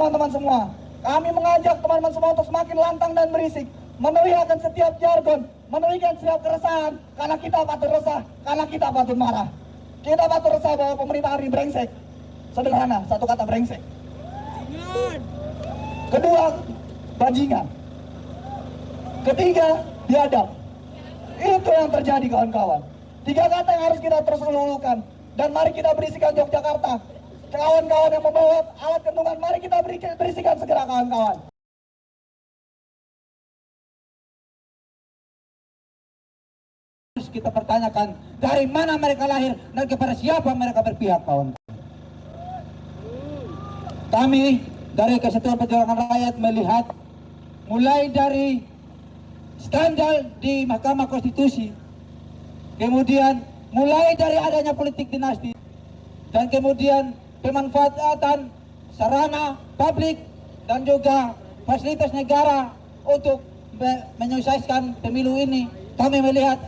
teman-teman semua. Kami mengajak teman-teman semua untuk semakin lantang dan berisik, meneriakan setiap jargon, meneriakan setiap keresahan, karena kita patut resah, karena kita patut marah. Kita patut resah bahwa pemerintah hari ini brengsek. Sederhana, satu kata brengsek. Kedua, bajingan. Ketiga, biadab. Itu yang terjadi kawan-kawan. 3 kata yang harus kita terus lulukan. Dan mari kita berisikan Yogyakarta. Kawan-kawan yang membawa alat kentungan, mari kita berisikan segera kawan-kawan. Kita pertanyakan dari mana mereka lahir dan kepada siapa mereka berpihak, kawan. Kami dari Kesatuan Perjuangan Rakyat melihat mulai dari skandal di Mahkamah Konstitusi, kemudian mulai dari adanya politik dinasti, dan kemudian pemanfaatan sarana publik dan juga fasilitas negara untuk menyukseskan pemilu ini. Kami melihat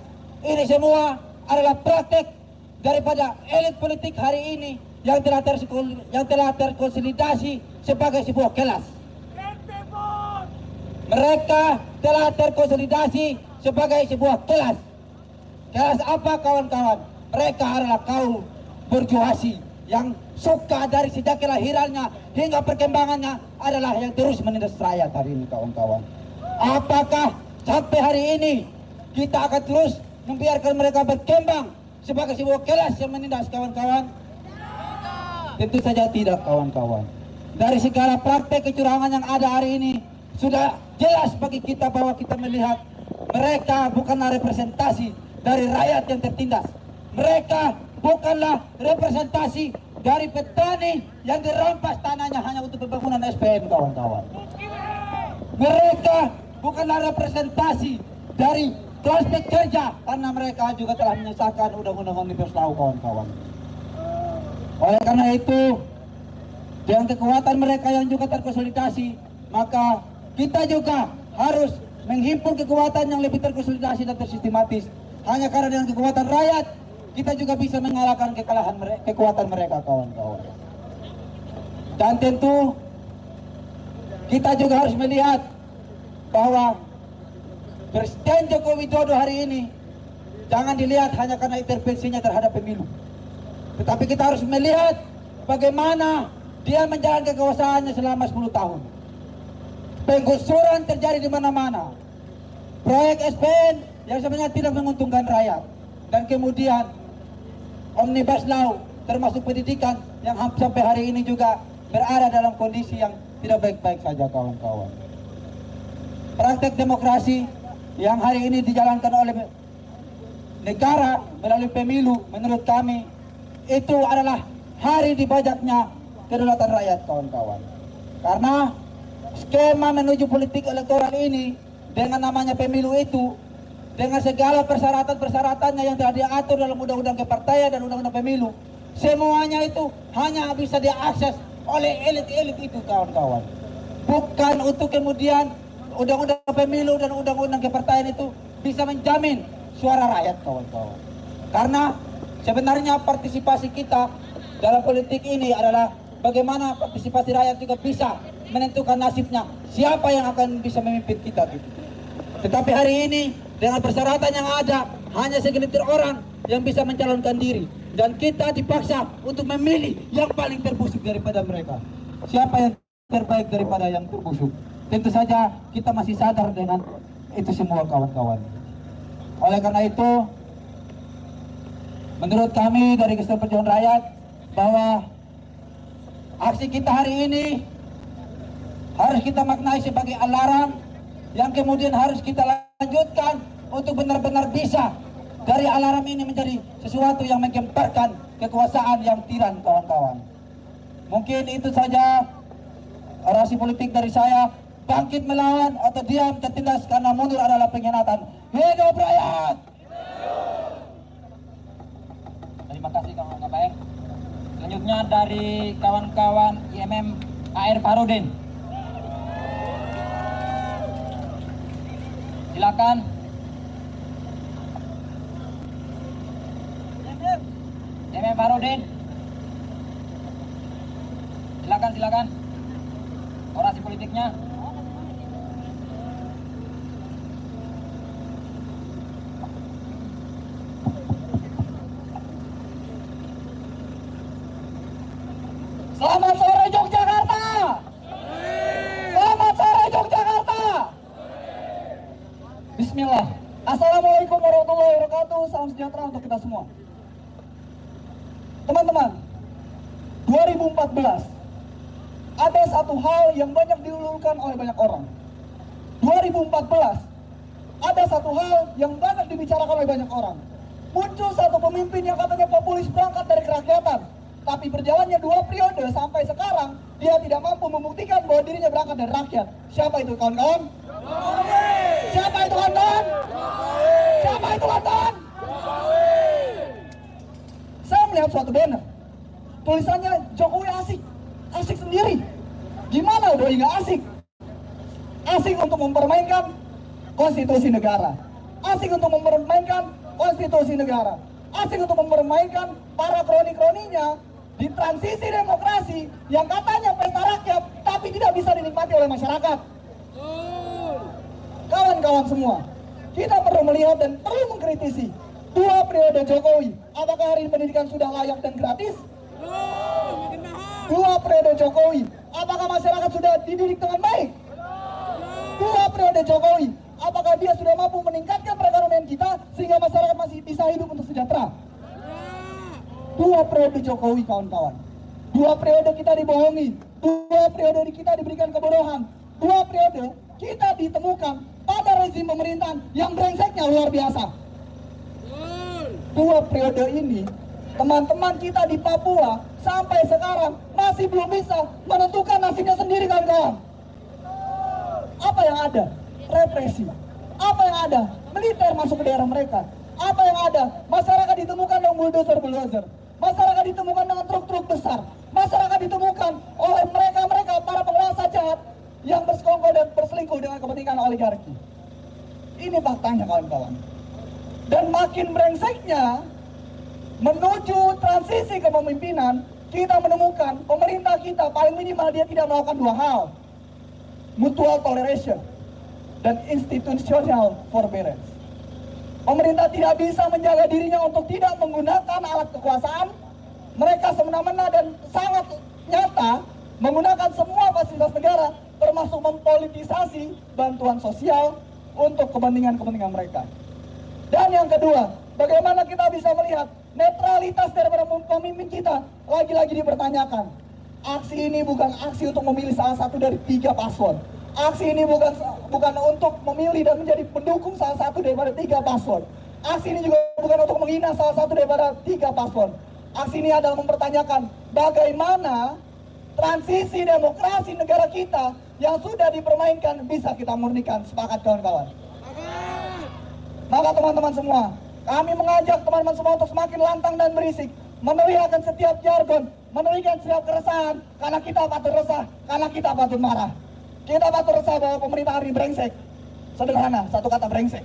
ini semua adalah praktek daripada elit politik hari ini yang telah terkonsolidasi sebagai sebuah kelas. Mereka telah terkonsolidasi sebagai sebuah kelas. Kelas apa, kawan-kawan? Mereka adalah kaum burjuasi yang suka dari sejak kelahirannya hingga perkembangannya adalah yang terus menindas rakyat hari ini, kawan-kawan. Apakah sampai hari ini kita akan terus membiarkan mereka berkembang sebagai sebuah kelas yang menindas, kawan-kawan? Tentu saja tidak, kawan-kawan. Dari segala praktek kecurangan yang ada hari ini, sudah jelas bagi kita bahwa kita melihat mereka bukanlah representasi dari rakyat yang tertindas. Mereka bukanlah representasi dari petani yang dirampas tanahnya hanya untuk pembangunan SPM, kawan-kawan. Mereka bukanlah representasi dari kelas pekerja, karena mereka juga telah menyesahkan undang-undang Omnibus Law, kawan-kawan. Oleh karena itu, dengan kekuatan mereka yang juga terkonsolidasi, maka kita juga harus menghimpun kekuatan yang lebih terkonsolidasi dan tersistematis. Hanya karena dengan kekuatan rakyat, kita juga bisa mengalahkan kekuatan mereka, kawan-kawan. Dan tentu, kita juga harus melihat bahwa Presiden Joko Widodo hari ini jangan dilihat hanya karena intervensinya terhadap pemilu. Tetapi kita harus melihat bagaimana dia menjalankan kekuasaannya selama 10 tahun. Penggusuran terjadi di mana-mana. Proyek SPN yang sebenarnya tidak menguntungkan rakyat. Dan kemudian Omnibus Law termasuk pendidikan yang sampai hari ini juga berada dalam kondisi yang tidak baik-baik saja, kawan-kawan. Praktek demokrasi yang hari ini dijalankan oleh negara melalui pemilu, menurut kami itu adalah hari dibajaknya kedaulatan rakyat, kawan-kawan. Karena skema menuju politik elektoral ini dengan namanya pemilu itu, dengan segala persyaratan-persyaratannya yang telah diatur dalam undang-undang kepartaian dan undang-undang pemilu, semuanya itu hanya bisa diakses oleh elit-elit itu, kawan-kawan. Bukan untuk kemudian undang-undang pemilu dan undang-undang kepartaian itu bisa menjamin suara rakyat, kawan-kawan. Karena sebenarnya partisipasi kita dalam politik ini adalah bagaimana partisipasi rakyat juga bisa menentukan nasibnya, siapa yang akan bisa memimpin kita gitu. Tetapi hari ini dengan persyaratan yang ada, hanya segelintir orang yang bisa mencalonkan diri, dan kita dipaksa untuk memilih yang paling terbusuk daripada mereka. Siapa yang terbaik daripada yang terbusuk? Tentu saja kita masih sadar dengan itu semua, kawan-kawan. Oleh karena itu, menurut kami dari Kesatuan Perjuangan Rakyat bahwa aksi kita hari ini harus kita maknai sebagai alarm yang kemudian harus kita lanjutkan untuk benar-benar bisa dari alarm ini menjadi sesuatu yang menggemparkan kekuasaan yang tiran, kawan-kawan. Mungkin itu saja orasi politik dari saya. Bangkit melawan atau diam tertindas karena mundur adalah pengkhianatan. Hidup rakyat! Terima kasih kawan-kawan. Selanjutnya dari kawan-kawan IMM AR Farudin. Silakan. IMM Farudin. Silakan. politiknya. Selamat sore Yogyakarta. Selamat sore Yogyakarta. Bismillah. Assalamualaikum warahmatullahi wabarakatuh. Salam sejahtera untuk kita semua. Teman-teman, 2014 ada satu hal yang banyak diulurkan oleh banyak orang. 2014 ada satu hal yang banyak dibicarakan oleh banyak orang. Muncul satu pemimpin yang katanya populis berangkat dari kerakyatan, tapi berjalannya 2 periode sampai sekarang dia tidak mampu membuktikan bahwa dirinya berangkat dari rakyat. Siapa itu kawan-kawan? Siapa itu kawan-kawan? Siapa itu kawan-kawan? Saya melihat suatu banner, tulisannya Jokowi asik, asik sendiri. Gimana udah nggak asik? Asik untuk mempermainkan konstitusi negara, asik untuk mempermainkan konstitusi negara, asik untuk mempermainkan para kroni-kroninya di transisi demokrasi yang katanya pesta rakyat tapi tidak bisa dinikmati oleh masyarakat. Kawan-kawan semua, kita perlu melihat dan perlu mengkritisi 2 periode Jokowi. Apakah hari ini pendidikan sudah layak dan gratis? 2 periode Jokowi, apakah masyarakat sudah dididik dengan baik? 2 periode Jokowi, apakah dia sudah mampu meningkatkan perekonomian kita sehingga masyarakat masih bisa hidup untuk sejahtera? 2 periode Jokowi kawan-kawan, 2 periode kita dibohongi, 2 periode kita diberikan kebodohan, 2 periode kita ditemukan pada rezim pemerintahan yang brengseknya luar biasa. 2 periode ini teman-teman kita di Papua sampai sekarang masih belum bisa menentukan nasibnya sendiri kawan-kawan. Apa yang ada? Represi. Apa yang ada? Militer masuk ke daerah mereka. Apa yang ada? Masyarakat ditemukan dengan bulldozer. Masyarakat ditemukan dengan truk-truk besar. Masyarakat ditemukan oleh mereka para penguasa jahat yang bersekongkol dan berselingkuh dengan kepentingan oligarki. Ini faktanya kawan-kawan. Dan makin brengseknya menuju transisi kepemimpinan, kita menemukan pemerintah kita paling minimal dia tidak melakukan 2 hal: mutual toleration dan institutional forbearance. Pemerintah tidak bisa menjaga dirinya untuk tidak menggunakan alat kekuasaan. Mereka semena-mena dan sangat nyata menggunakan semua fasilitas negara, termasuk mempolitisasi bantuan sosial untuk kepentingan-kepentingan mereka. Dan yang kedua, bagaimana kita bisa melihat netralitas daripada pemimpin kita lagi-lagi dipertanyakan. Aksi ini bukan aksi untuk memilih salah satu dari 3 paslon. Aksi ini bukan untuk memilih dan menjadi pendukung salah satu daripada 3 paslon. Aksi ini juga bukan untuk menghina salah satu daripada 3 paslon. Aksi ini adalah mempertanyakan bagaimana transisi demokrasi negara kita yang sudah dipermainkan bisa kita murnikan. Sepakat kawan-kawan? Maka teman-teman semua, kami mengajak teman-teman semua untuk semakin lantang dan berisik, meneriakan setiap jargon, meneriakan setiap keresahan, karena kita patut resah, karena kita patut marah. Kita patut resah bahwa pemerintah hari ini brengsek. Sederhana, satu kata: brengsek.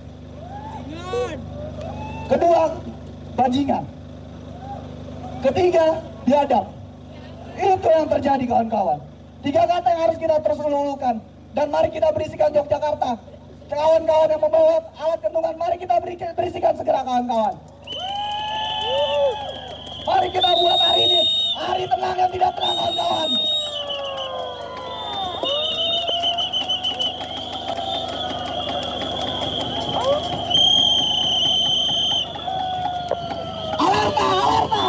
Kedua, bajingan. Ketiga, biadab. Itu yang terjadi kawan-kawan. 3 kata yang harus kita terus lulukan. Dan mari kita berisikan Yogyakarta. Kawan-kawan yang membawa alat kentungan, mari kita berisikan segera kawan-kawan. Mari kita buat hari ini hari tenang yang tidak tenang kawan-kawan. Alerta, alerta.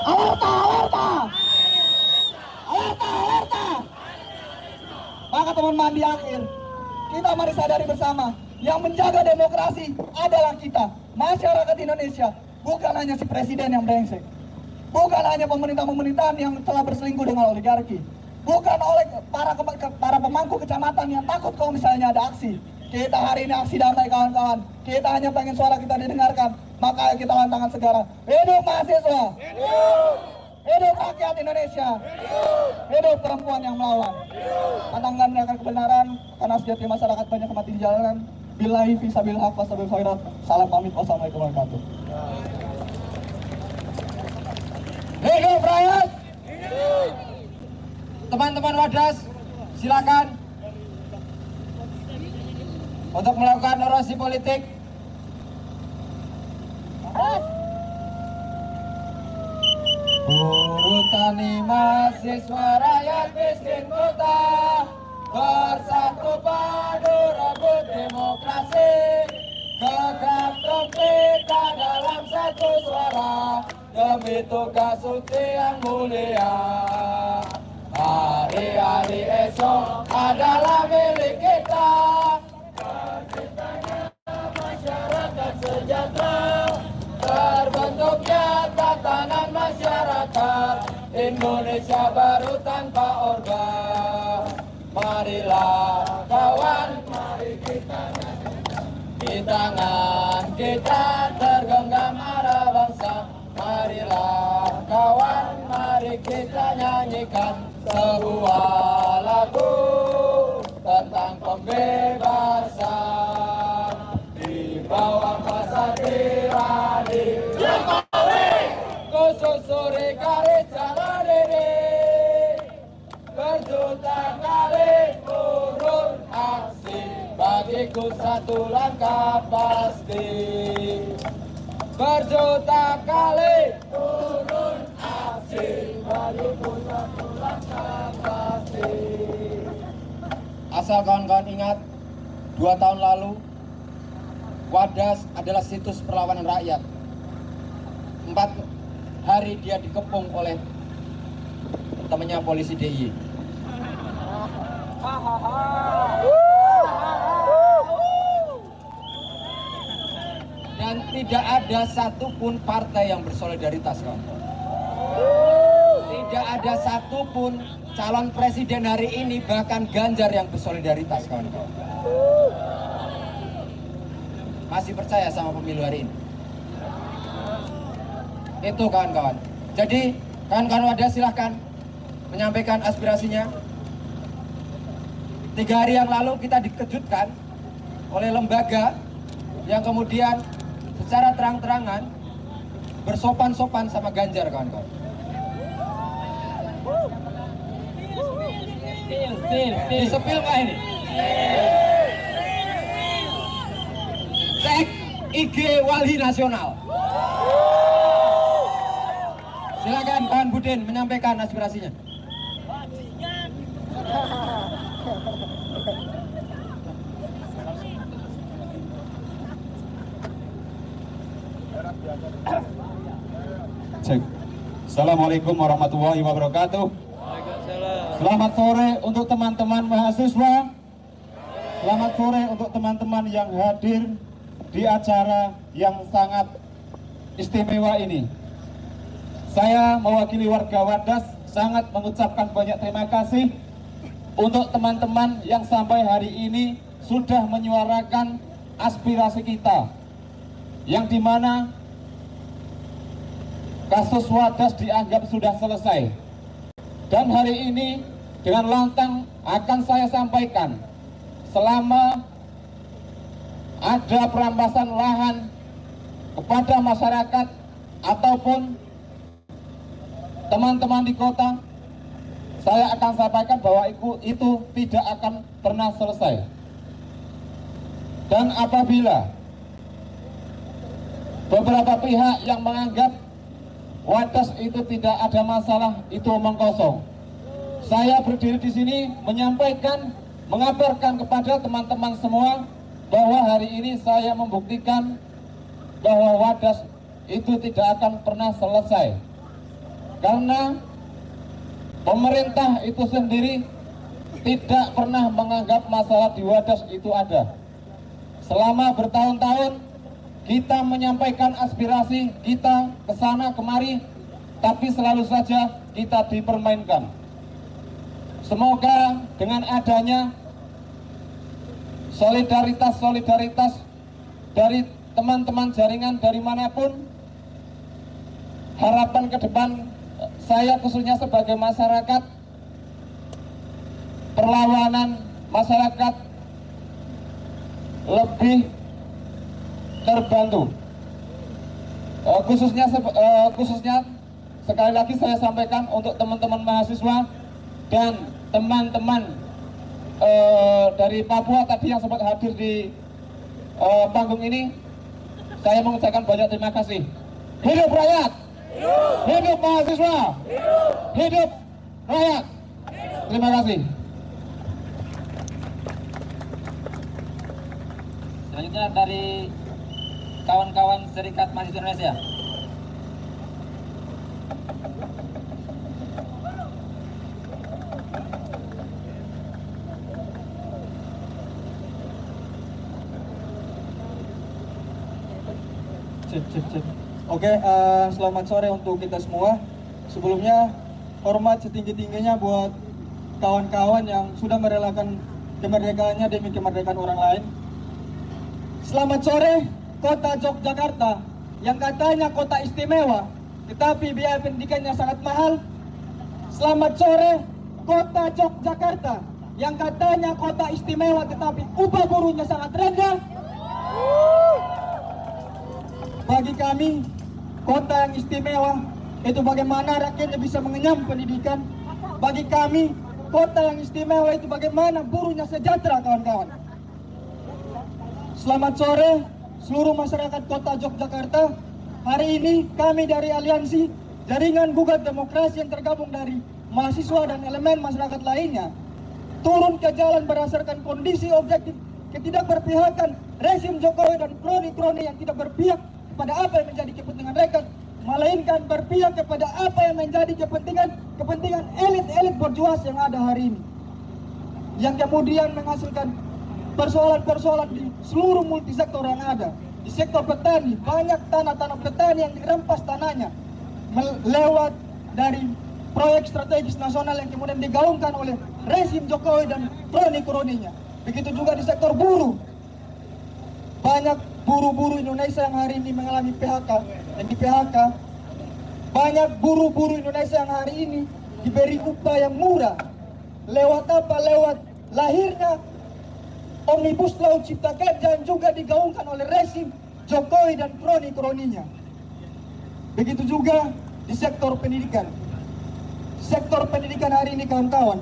Alerta, alerta. Alerta, alerta. Maka teman-teman, di akhir kita mari sadari bersama, yang menjaga demokrasi adalah kita, masyarakat Indonesia. Bukan hanya si presiden yang brengsek, bukan hanya pemerintahan yang telah berselingkuh dengan oligarki, bukan oleh para pemangku kecamatan yang takut kalau misalnya ada aksi. Kita hari ini aksi damai kawan-kawan, kita hanya pengen suara kita didengarkan. Maka kita lantangkan segera, hidup mahasiswa, hidup rakyat Indonesia, hidup perempuan yang melawan. Pantangkan akan kebenaran, karena sejati masyarakat banyak mati di jalanan. Billahi fisabil haq wasabil khairat. Salam pamit, wassalamualaikum warahmatullahi wabarakatuh. Hidup rakyat! Teman-teman Wadas, silakan untuk melakukan orasi politik. Buruh tani mahasiswa rakyat miskin kota bersatu padu rebut demokrasi, gegap gempita dalam satu suara demi tugas suci yang mulia. Hari-hari esok adalah milik kita, terciptanya masyarakat sejahtera, terbentuknya tatanan masyarakat Indonesia baru tanpa orba. Marilah kawan, mari kita di tangan kita tergenggam arah bangsa. Marilah kawan, mari kita nyanyikan sebuah lagu tentang pembebasan di bawah masa tirani Jokowi. Kususuri garis jalan ini, berjuta kali turun aksi, bagiku satu langkah pasti. Berjuta kali turun aksi, bagiku satu langkah pasti. Asal kawan-kawan ingat, 2 tahun lalu Wadas adalah situs perlawanan rakyat. 4 hari dia dikepung oleh temannya polisi DIY. Dan tidak ada satupun partai yang bersolidaritas, kawan. Tidak ada satupun calon presiden hari ini, bahkan Ganjar yang bersolidaritas, kawan-kawan. Masih percaya sama pemilu hari ini? Itu kawan-kawan. Jadi kawan-kawan Wadas silahkan menyampaikan aspirasinya. 3 hari yang lalu kita dikejutkan oleh lembaga yang kemudian secara terang-terangan bersopan-sopan sama Ganjar, kawan-kawan. Disepil nggak ini? Cek IG Wali Nasional. Silakan kawan Budin menyampaikan aspirasinya. Cek. Assalamualaikum warahmatullahi wabarakatuh. Selamat sore untuk teman-teman mahasiswa. Selamat sore untuk teman-teman yang hadir di acara yang sangat istimewa ini. Saya mewakili warga Wadas sangat mengucapkan banyak terima kasih untuk teman-teman yang sampai hari ini sudah menyuarakan aspirasi kita, yang dimana kasus Wadas dianggap sudah selesai. Dan hari ini dengan lantang akan saya sampaikan, selama ada perampasan lahan kepada masyarakat ataupun teman-teman di kota, saya akan sampaikan bahwa itu tidak akan pernah selesai. Dan apabila beberapa pihak yang menganggap Wadas itu tidak ada masalah, itu omong kosong. Saya berdiri di sini menyampaikan, mengabarkan kepada teman-teman semua bahwa hari ini saya membuktikan bahwa Wadas itu tidak akan pernah selesai. Karena pemerintah itu sendiri tidak pernah menganggap masalah di Wadas itu ada. Selama bertahun-tahun kita menyampaikan aspirasi kita ke sana kemari, tapi selalu saja kita dipermainkan. Semoga dengan adanya solidaritas dari teman-teman jaringan dari manapun, harapan ke depan saya khususnya sebagai masyarakat, perlawanan masyarakat lebih terbantu. Khususnya sekali lagi saya sampaikan untuk teman-teman mahasiswa dan teman-teman dari Papua tadi yang sempat hadir di panggung ini, saya mengucapkan banyak terima kasih. Hidup rakyat, hidup mahasiswa, hidup rakyat. Terima kasih. Selanjutnya dari kawan-kawan Serikat Mahasiswa Indonesia. Cek. Oke, selamat sore untuk kita semua. Sebelumnya, hormat setinggi-tingginya buat kawan-kawan yang sudah merelakan kemerdekaannya demi kemerdekaan orang lain. Selamat sore, Kota Yogyakarta, yang katanya kota istimewa, tetapi biaya pendidikannya sangat mahal. Selamat sore, Kota Yogyakarta, yang katanya kota istimewa, tetapi upah buruhnya sangat rendah. Bagi kami, kota yang istimewa itu bagaimana rakyatnya bisa mengenyam pendidikan. Bagi kami, kota yang istimewa itu bagaimana buruhnya sejahtera, kawan-kawan. Selamat sore seluruh masyarakat kota Yogyakarta. Hari ini kami dari Aliansi Jaringan Gugat Demokrasi yang tergabung dari mahasiswa dan elemen masyarakat lainnya turun ke jalan berdasarkan kondisi objektif ketidakberpihakan rezim Jokowi dan kroni-kroni yang tidak berpihak kepada apa yang menjadi kepentingan rakyat, melainkan berpihak kepada apa yang menjadi kepentingan elit-elit bourgeois yang ada hari ini, yang kemudian menghasilkan persoalan-persoalan di seluruh multisektor yang ada. Di sektor petani, banyak tanah-tanah petani yang dirampas tanahnya lewat dari proyek strategis nasional yang kemudian digaungkan oleh rezim Jokowi dan kroni-kroninya. Begitu juga di sektor buruh, banyak buruh-buruh Indonesia yang hari ini mengalami PHK dan di PHK. Banyak buruh-buruh Indonesia yang hari ini diberi upah yang murah. Lewat apa? Lewat lahirnya Omnibus Law Cipta Kerja yang juga digaungkan oleh rezim Jokowi dan kroni-kroninya. Begitu juga di sektor pendidikan. Sektor pendidikan hari ini, kawan-kawan,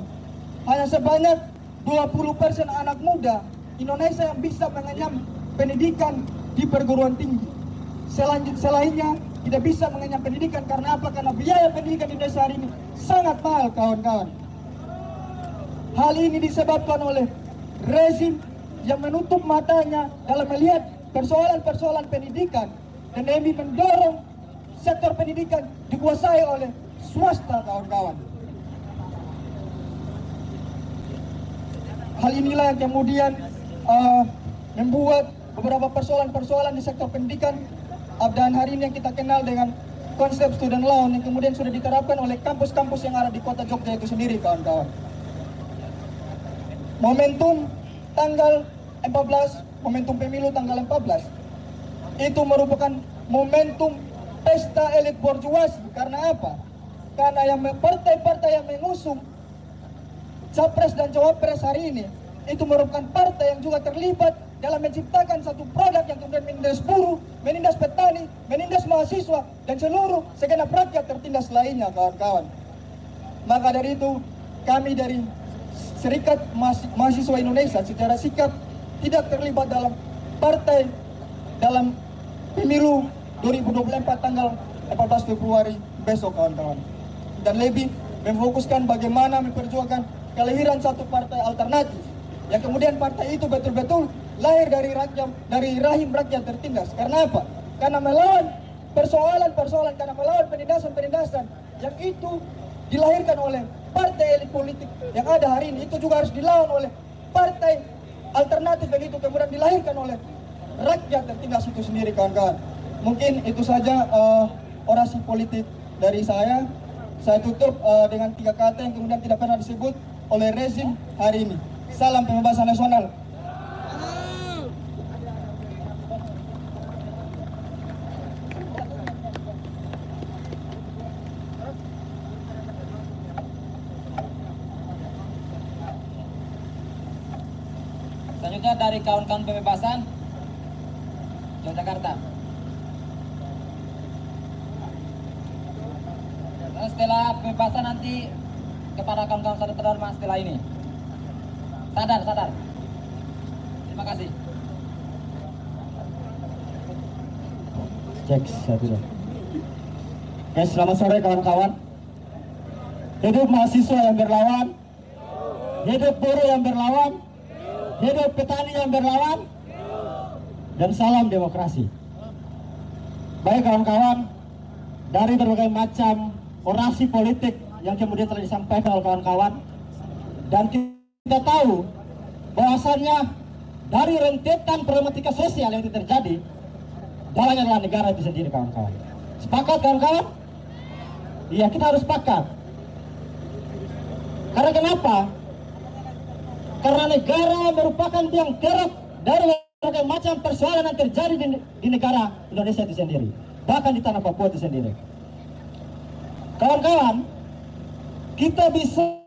hanya sebanyak 20% anak muda Indonesia yang bisa mengenyam pendidikan di perguruan tinggi. Selainnya tidak bisa mengenyam pendidikan karena apa? Karena biaya pendidikan di Indonesia hari ini sangat mahal, kawan-kawan. Hal ini disebabkan oleh rezim yang menutup matanya dalam melihat persoalan-persoalan pendidikan dan demi mendorong sektor pendidikan dikuasai oleh swasta, kawan-kawan. Hal inilah yang kemudian membuat beberapa persoalan-persoalan di sektor pendidikan dan hari ini yang kita kenal dengan konsep student loan yang kemudian sudah diterapkan oleh kampus-kampus yang ada di kota Jogja itu sendiri, kawan-kawan. Momentum tanggal 14, momentum pemilu tanggal 14 itu merupakan momentum pesta elit bourgeois. Karena apa? Karena yang partai-partai yang mengusung capres dan cawapres hari ini itu merupakan partai yang juga terlibat dalam menciptakan satu produk yang kemudian menindas buruh, menindas petani, menindas mahasiswa, dan seluruh segenap rakyat tertindas lainnya, kawan-kawan. Maka dari itu, kami dari Serikat Mahasiswa Indonesia secara sikap tidak terlibat dalam partai dalam pemilu 2024 tanggal 14 Februari besok, kawan-kawan. Dan lebih memfokuskan bagaimana memperjuangkan kelahiran satu partai alternatif yang kemudian partai itu betul-betul lahir dari rakyat, dari rahim rakyat tertindas. Karena apa? Karena melawan persoalan-persoalan, karena melawan penindasan-penindasan yang itu dilahirkan oleh partai elit politik yang ada hari ini, itu juga harus dilawan oleh partai alternatif yang itu kemudian dilahirkan oleh rakyat tertindas itu sendiri, kawan-kawan. Mungkin itu saja orasi politik dari saya. Saya tutup dengan 3 kata yang kemudian tidak pernah disebut oleh rezim hari ini. Salam pembebasan nasional. Selanjutnya dari kawan-kawan pembebasan Yogyakarta. Dan setelah pembebasan nanti kepada kawan-kawan sadar terhormat setelah ini. Sadar. Terima kasih. Cek satu dong. Oke, selamat sore kawan-kawan. Hidup mahasiswa yang berlawan, hidup buruh yang berlawan, hidup petani yang berlawan, dan salam demokrasi. Baik kawan-kawan, dari berbagai macam orasi politik yang kemudian telah disampaikan oleh kawan-kawan, dan kita tahu bahwasannya dari rentetan problematika sosial yang terjadi, dalamnya adalah negara itu sendiri kawan-kawan. Sepakat kawan-kawan? Iya, kita harus sepakat. Karena kenapa? Karena negara merupakan tiang gerak dari berbagai macam persoalan yang terjadi di negara Indonesia itu sendiri, bahkan di tanah Papua itu sendiri. Kawan-kawan, kita bisa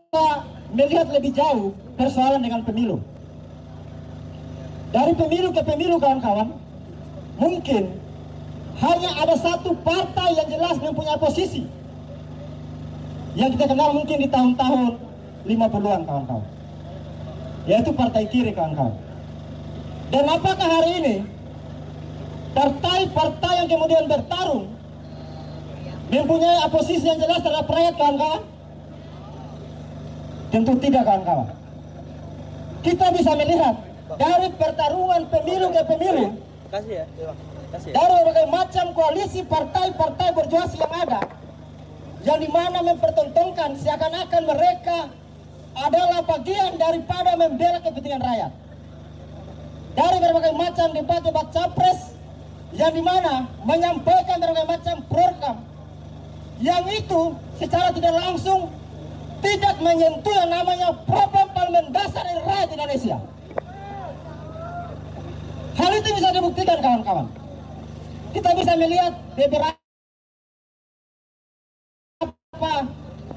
melihat lebih jauh persoalan dengan pemilu. Dari pemilu ke pemilu kawan-kawan, mungkin hanya ada satu partai yang jelas mempunyai posisi yang kita kenal mungkin di tahun-tahun 50-an kawan-kawan, yaitu partai kiri kawan-kawan. Dan apakah hari ini partai-partai yang kemudian bertarung mempunyai posisi yang jelas terhadap rakyat kawan-kawan? Tentu tidak kawan-kawan. Kita bisa melihat dari pertarungan pemilu ke pemilu, dari berbagai macam koalisi partai-partai berjuasi yang ada, yang dimana mempertontonkan seakan-akan mereka adalah bagian daripada membela kepentingan rakyat. Dari berbagai macam debat-debat capres, yang dimana menyampaikan berbagai macam program, yang itu secara tidak langsung tidak menyentuh yang namanya problem paling mendasar dari rakyat Indonesia. Hal itu bisa dibuktikan kawan-kawan. Kita bisa melihat beberapa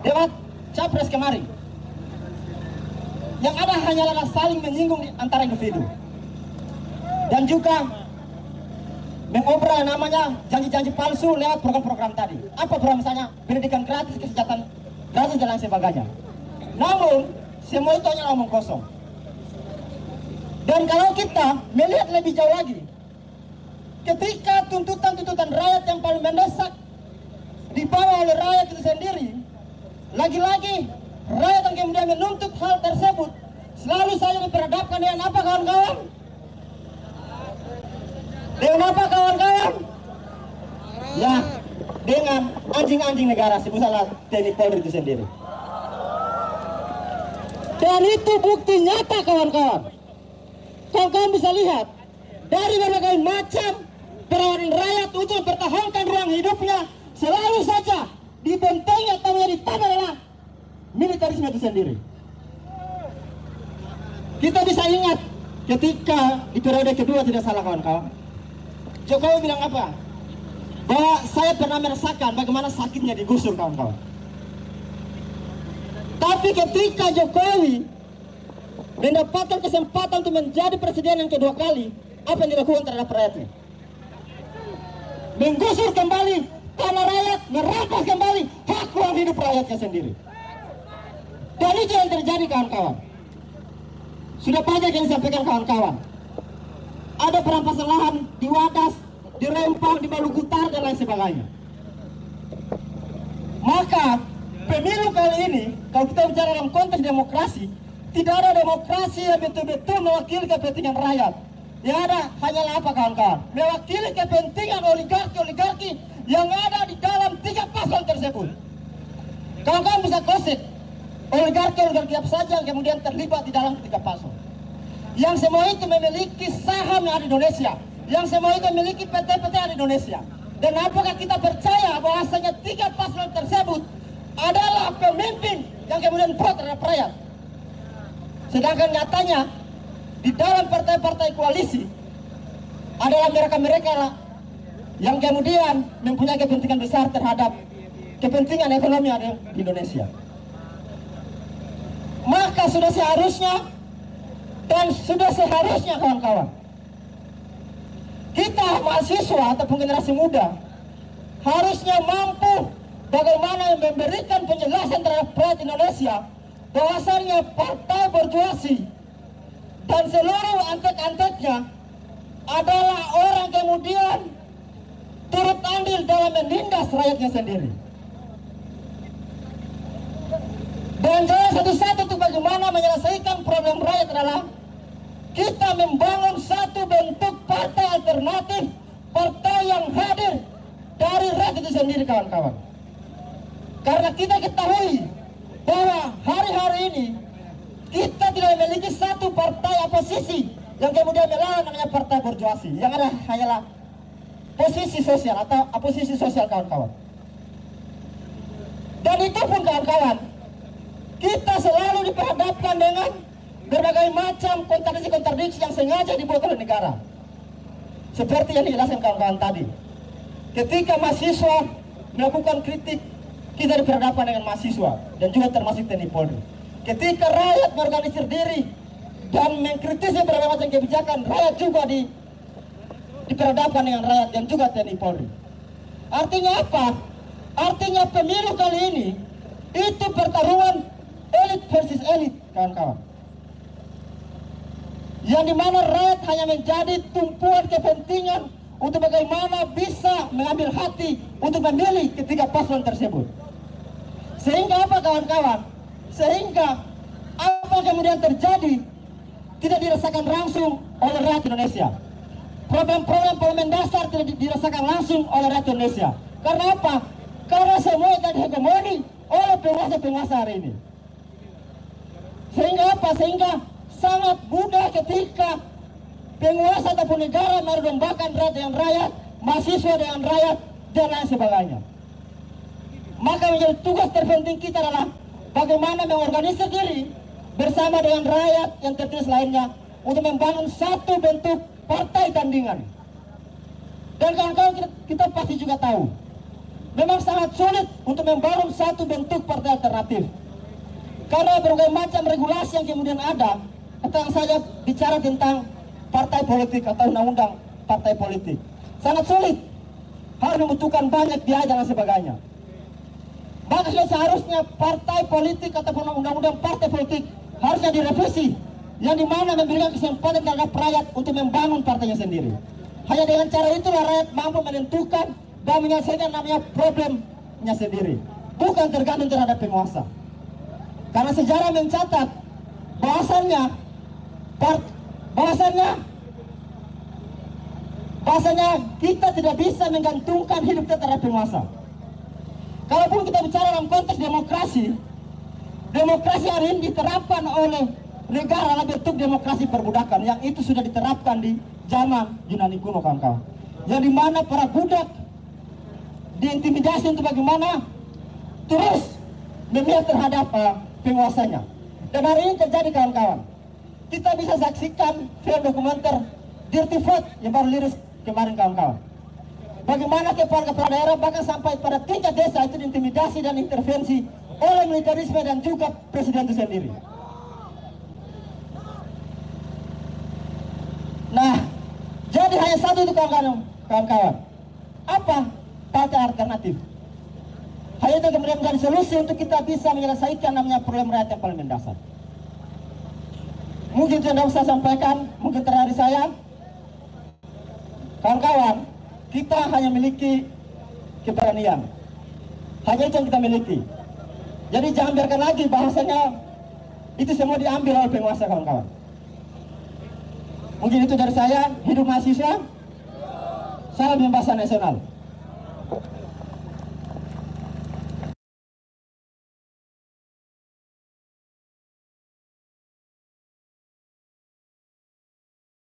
debat capres kemarin, yang ada hanyalah saling menyinggung antara individu, dan juga mengobral namanya janji-janji palsu lewat program-program tadi. Apa program misalnya? Pendidikan gratis, kesehatan gratis, dan lain sebagainya. Namun semua itu hanya omong kosong. Dan kalau kita melihat lebih jauh lagi, ketika tuntutan-tuntutan rakyat yang paling mendesak dibawa oleh rakyat itu sendiri, lagi-lagi rakyat yang kemudian menuntut hal tersebut selalu saja diperhadapkan dengan apa kawan-kawan? Dengan apa kawan-kawan? Ya, dengan anjing-anjing negara, sebutlah TNI Polri itu sendiri. Dan itu bukti nyata kawan-kawan. Kawan-kawan bisa lihat dari berbagai macam perlawanan rakyat untuk mempertahankan ruang hidupnya, selalu saja dibentengi atau ditambah adalah militerisme itu sendiri. Kita bisa ingat ketika di periode kedua, tidak salah kawan-kawan, Jokowi bilang apa? Bahwa saya pernah merasakan bagaimana sakitnya digusur kawan-kawan. Tapi ketika Jokowi mendapatkan kesempatan untuk menjadi presiden yang kedua kali, apa yang dilakukan terhadap rakyatnya? Menggusur kembali tanah rakyat, merampas kembali hak ruang hidup rakyatnya sendiri. Dan itu yang terjadi kawan-kawan. Sudah banyak yang disampaikan kawan-kawan. Ada perampasan lahan di Wadas, di Rempang, di Maluku Utara, dan lain sebagainya. Maka pemilu kali ini, kalau kita bicara dalam konteks demokrasi, tidak ada demokrasi yang betul-betul mewakili kepentingan rakyat. Yang ada hanyalah apa kawan-kawan? Mewakili kepentingan oligarki-oligarki yang ada di dalam tiga paslon tersebut. Kawan-kawan bisa krosit oligarki-oligarki apa saja yang kemudian terlibat di dalam tiga paslon. Yang semua itu memiliki saham yang ada di Indonesia, yang semua itu memiliki PT-PT yang ada di Indonesia. Dan apakah kita percaya bahwasanya tiga paslon tersebut adalah pemimpin yang kemudian pro terhadap rakyat? Sedangkan nyatanya di dalam partai-partai koalisi adalah mereka-mereka lah yang kemudian mempunyai kepentingan besar terhadap kepentingan ekonomi yang ada di Indonesia. Maka sudah seharusnya kawan-kawan, kita mahasiswa ataupun generasi muda harusnya mampu bagaimana memberikan penjelasan terhadap rakyat Indonesia bahwasannya partai berjuasi dan seluruh antek-anteknya adalah orang kemudian turut andil dalam menindas rakyatnya sendiri. Dan jalan satu-satu untuk bagaimana menyelesaikan problem rakyat adalah kita membangun satu bentuk partai alternatif, partai yang hadir dari rakyat itu sendiri, kawan-kawan. Karena kita ketahui bahwa hari-hari ini kita tidak memiliki satu partai oposisi yang kemudian melawan namanya partai borjuasi. Yang ada hanyalah posisi sosial atau oposisi sosial, kawan-kawan. Dan itu pun, kawan-kawan, kita selalu diperhadapkan dengan berbagai macam kontradiksi-kontradiksi yang sengaja dibuat oleh negara. Seperti yang dijelaskan kawan-kawan tadi. Ketika mahasiswa melakukan kritik, kita diperhadapkan dengan mahasiswa dan juga termasuk TNI Polri. Ketika rakyat mengorganisir diri dan mengkritisi berbagai macam kebijakan, rakyat juga diperhadapkan dengan rakyat dan juga TNI Polri. Artinya apa? Artinya pemilu kali ini itu pertarungan elit versus elit, kawan-kawan. Yang dimana rakyat hanya menjadi tumpuan kepentingan untuk bagaimana bisa mengambil hati untuk memilih ketiga paslon tersebut. Sehingga apa, kawan-kawan? Sehingga apa yang kemudian terjadi tidak dirasakan langsung oleh rakyat Indonesia. Problem-problem mendasar tidak dirasakan langsung oleh rakyat Indonesia. Karena apa? Karena semua yang dihegemoni oleh penguasa-penguasa hari ini. Sehingga apa? Sehingga sangat mudah ketika penguasa ataupun negara merumbahkan rakyat dengan rakyat, mahasiswa dengan rakyat, dan lain sebagainya. Maka menjadi tugas terpenting kita adalah bagaimana mengorganisir diri bersama dengan rakyat yang tertulis lainnya untuk membangun satu bentuk partai tandingan. Dan kawan-kawan, kita pasti juga tahu memang sangat sulit untuk membangun satu bentuk partai alternatif karena berbagai macam regulasi yang kemudian ada. Sekarang saya bicara tentang partai politik atau undang-undang partai politik, sangat sulit, harus membutuhkan banyak biaya dan sebagainya. Maka seharusnya partai politik ataupun undang-undang partai politik harusnya direvisi, yang dimana memberikan kesempatan terhadap rakyat untuk membangun partainya sendiri. Hanya dengan cara itulah rakyat mampu menentukan dan menyelesaikan namanya problemnya sendiri, bukan tergantung terhadap penguasa. Karena sejarah mencatat bahasanya kita tidak bisa menggantungkan hidup kita terhadap penguasa. Kalaupun kita bicara dalam konteks demokrasi, demokrasi hari ini diterapkan oleh negara dalam bentuk demokrasi perbudakan, yang itu sudah diterapkan di zaman Yunani kuno, kawan-kawan. Yang dimana para budak diintimidasi untuk bagaimana terus memihak terhadap penguasanya. Dan hari ini terjadi, kawan-kawan. Kita bisa saksikan film dokumenter Dirty Vote yang baru liris kemarin, kawan-kawan. Bagaimana kepala-kepala daerah bahkan sampai pada tingkat desa itu diintimidasi dan intervensi oleh militerisme dan juga presiden itu sendiri. Nah, jadi hanya satu itu, kawan-kawan. Apa partai alternatif? Hanya itu kemudian menjadi solusi untuk kita bisa menyelesaikan namanya problem rakyat yang paling mendasar. Mungkin itu yang dapat saya sampaikan, mungkin terakhir saya. Kawan-kawan, kita hanya memiliki keberanian. Hanya itu yang kita miliki. Jadi jangan biarkan lagi bahasanya itu semua diambil oleh penguasa, kawan-kawan. Mungkin itu dari saya. Hidup mahasiswa, salam pembebasan nasional.